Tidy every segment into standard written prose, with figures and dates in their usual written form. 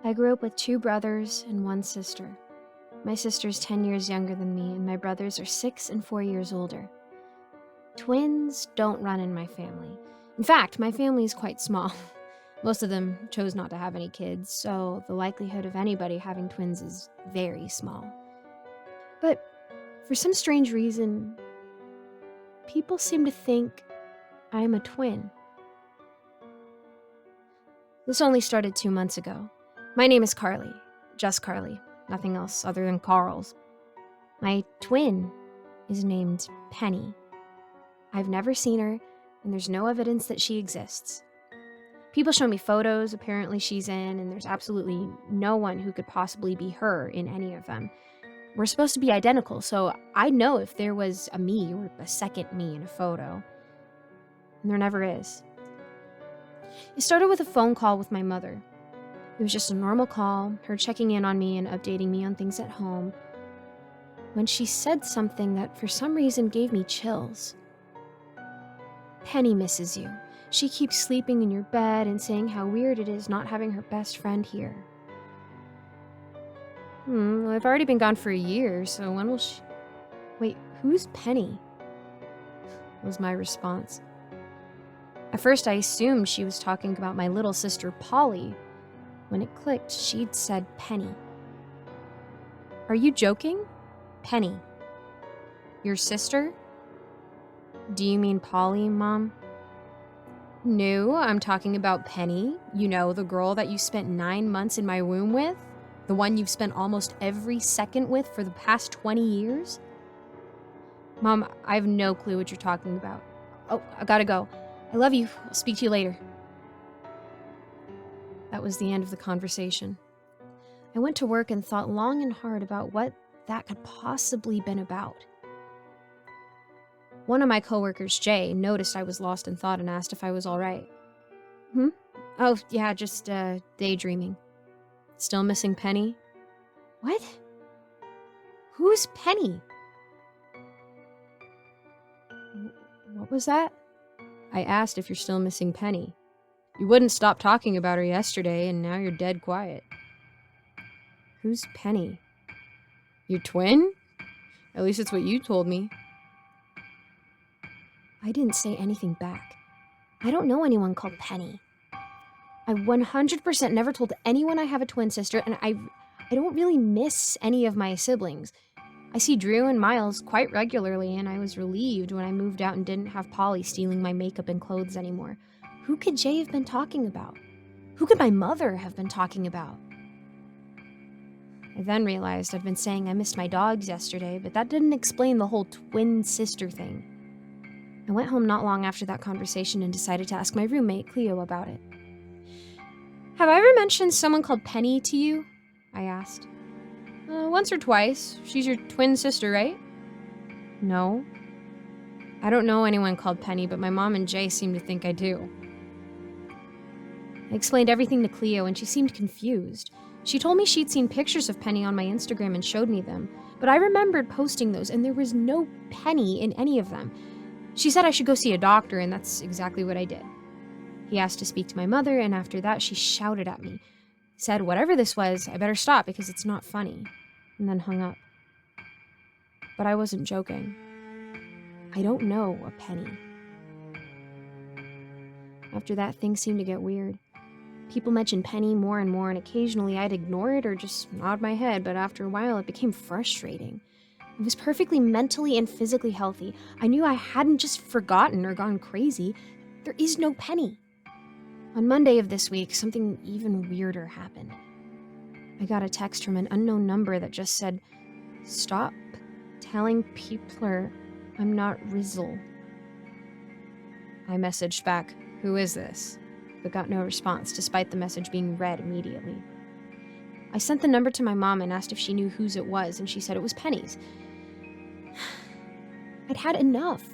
I grew up with 2 brothers and 1 sister. My sister's 10 years younger than me, and my brothers are 6 and 4 years older. Twins don't run in my family. In fact, my family is quite small. Most of them chose not to have any kids, so the likelihood of anybody having twins is very small. But for some strange reason, people seem to think I am a twin. This only started 2 months ago. My name is Carly. Just Carly. Nothing else other than Carl's. My twin is named Penny. I've never seen her, and there's no evidence that she exists. People show me photos apparently she's in, and there's absolutely no one who could possibly be her in any of them. We're supposed to be identical, so I'd know if there was a me or a second me in a photo. And there never is. It started with a phone call with my mother. It was just a normal call, her checking in on me and updating me on things at home, when she said something that for some reason gave me chills. Penny misses you. She keeps sleeping in your bed and saying how weird it is not having her best friend here. Well, I've already been gone for a year, so when will she... Wait, who's Penny? Was my response. At first, I assumed she was talking about my little sister, Polly. When it clicked, she'd said Penny. Are you joking? Penny. Your sister? Do you mean Polly, Mom? No, I'm talking about Penny. You know, the girl that you spent 9 months in my womb with? The one you've spent almost every second with for the past 20 years? Mom, I have no clue what you're talking about. Oh, I gotta go. I love you. I'll speak to you later. That was the end of the conversation. I went to work and thought long and hard about what that could possibly been about. One of my coworkers, Jay, noticed I was lost in thought and asked if I was all right. Oh, yeah, just daydreaming. Still missing Penny? What? Who's Penny? What was that? I asked if you're still missing Penny. You wouldn't stop talking about her yesterday, and now you're dead quiet. Who's Penny? Your twin? At least it's what you told me. I didn't say anything back. I don't know anyone called Penny. I 100% never told anyone I have a twin sister, and I don't really miss any of my siblings. I see Drew and Miles quite regularly, and I was relieved when I moved out and didn't have Polly stealing my makeup and clothes anymore. Who could Jay have been talking about? Who could my mother have been talking about? I then realized I'd been saying I missed my dogs yesterday, but that didn't explain the whole twin sister thing. I went home not long after that conversation and decided to ask my roommate, Cleo, about it. Have I ever mentioned someone called Penny to you? I asked. Once or twice. She's your twin sister, right? No. I don't know anyone called Penny, but my mom and Jay seem to think I do. I explained everything to Cleo, and she seemed confused. She told me she'd seen pictures of Penny on my Instagram and showed me them, but I remembered posting those, and there was no Penny in any of them. She said I should go see a doctor, and that's exactly what I did. He asked to speak to my mother, and after that, she shouted at me. Said whatever this was, I better stop because it's not funny, and then hung up. But I wasn't joking. I don't know a Penny. After that, things seemed to get weird. People mentioned Penny more and more, and occasionally I'd ignore it or just nod my head, but after a while it became frustrating. I was perfectly mentally and physically healthy. I knew I hadn't just forgotten or gone crazy. There is no Penny. On Monday of this week, something even weirder happened. I got a text from an unknown number that just said, "Stop telling people I'm not Rizzle." I messaged back, "Who is this?" but got no response, despite the message being read immediately. I sent the number to my mom and asked if she knew whose it was, and she said it was Penny's. I'd had enough.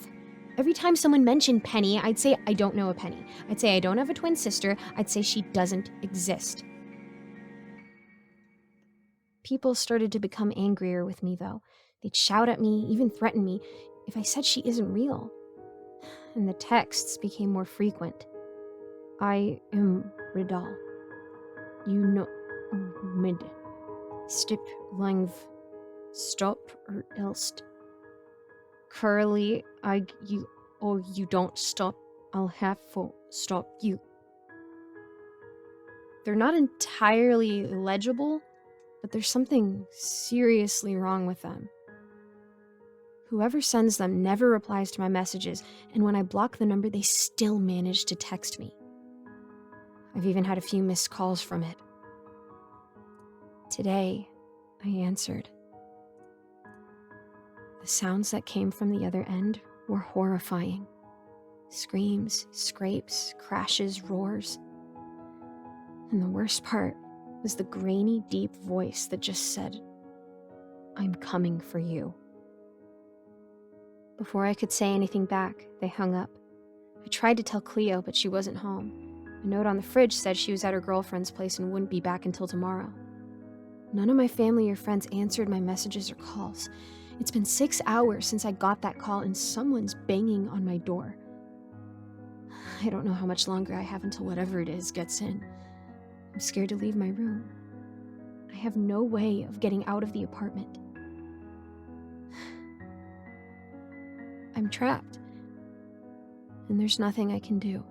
Every time someone mentioned Penny, I'd say I don't know a Penny. I'd say I don't have a twin sister. I'd say she doesn't exist. People started to become angrier with me, though. They'd shout at me, even threaten me, if I said she isn't real. And the texts became more frequent. I am Riddle. You Mid. Stip lang stop or else. Curly, you don't stop, I'll have to stop you. They're not entirely legible, but there's something seriously wrong with them. Whoever sends them never replies to my messages, and when I block the number, they still manage to text me. I've even had a few missed calls from it. Today, I answered. The sounds that came from the other end were horrifying. Screams, scrapes, crashes, roars. And the worst part was the grainy, deep voice that just said, "I'm coming for you." Before I could say anything back, they hung up. I tried to tell Cleo, but she wasn't home. A note on the fridge said she was at her girlfriend's place and wouldn't be back until tomorrow. None of my family or friends answered my messages or calls. It's been 6 hours since I got that call, and someone's banging on my door. I don't know how much longer I have until whatever it is gets in. I'm scared to leave my room. I have no way of getting out of the apartment. I'm trapped, and there's nothing I can do.